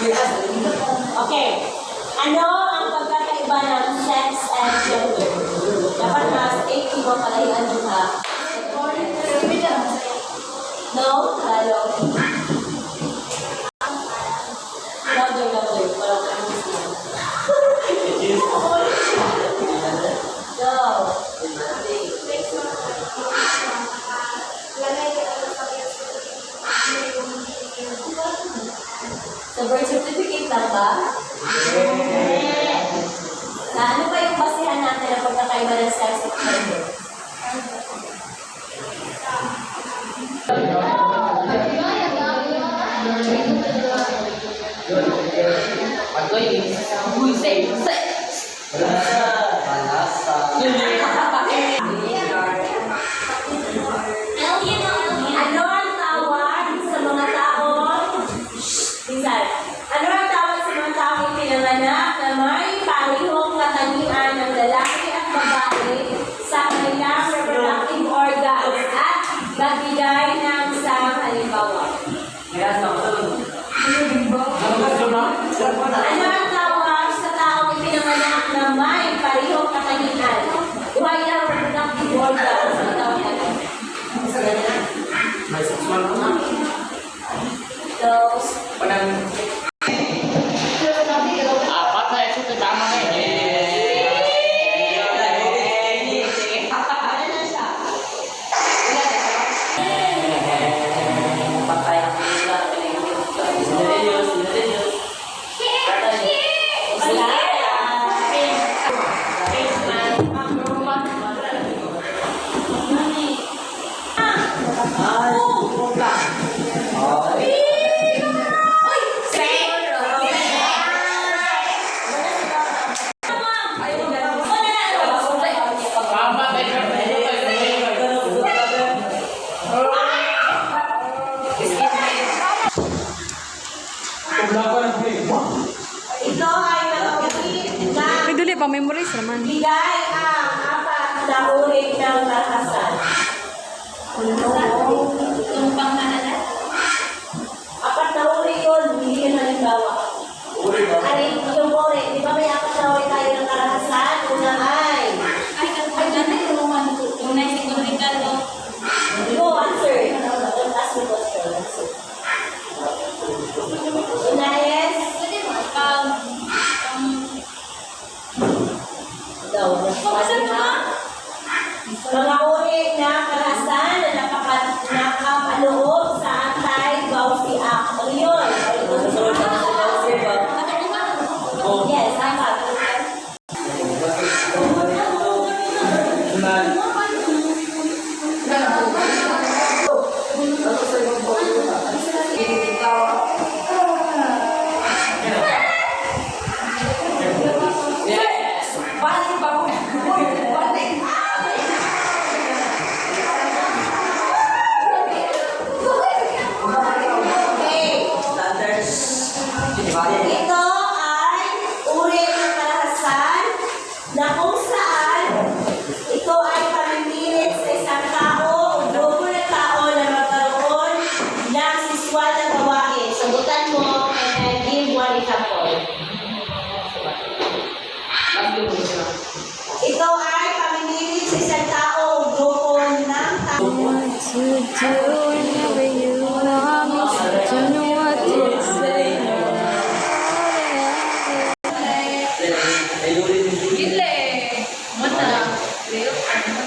Okay. Ano ang pagkakaiba ng sex and gender? Dapat mas 80 mo palayan nyo ha. No? Lalo. Louder, louder. Walang kami siya. Go. Sa birth certificate lang ba? Na ano pa yung basihan natin ng pagkakaiba ng sex at gender? Ano ang tawag sa mga taong minsan, ano ang tawag sa mga taong pinanganak na may parehong katangian ng lalaki at babae sa kanilang reproductive organs at nagbigay ng isang halimbawa? Ano ang tawag sa taong pinanganak na may parehong katangian? Buhay ng reproductive organs. Ano tawag natin? Those. Apat na ito tama na Ito ay nakaulit na May dali pa, memorize naman. bigay ang apat na uri ng karahasan. Yung pangalanan? Apat na uri yun, hindi yun halimbawa. Ano yung uri? Di ba may apat na uri tayo ng karahasan? Una ay... Go, answer. Don't ask me question. Answer. Una is... Daw, mga uri na karahasan na nakapaloob sa anti-Gaussy Act. Ano yun? Yes, apat. Ito ay uri ng karahasan na kung saan ito ay pamimilit sa isang tao o grupo ng tao na magkaroon ng sexual na gawain. Sagutan mo and then give one example. Ito ay pamimilit sa isang tao o grupo ng tao. What to do whenever you want me, don't know what to say. Gile. Mata.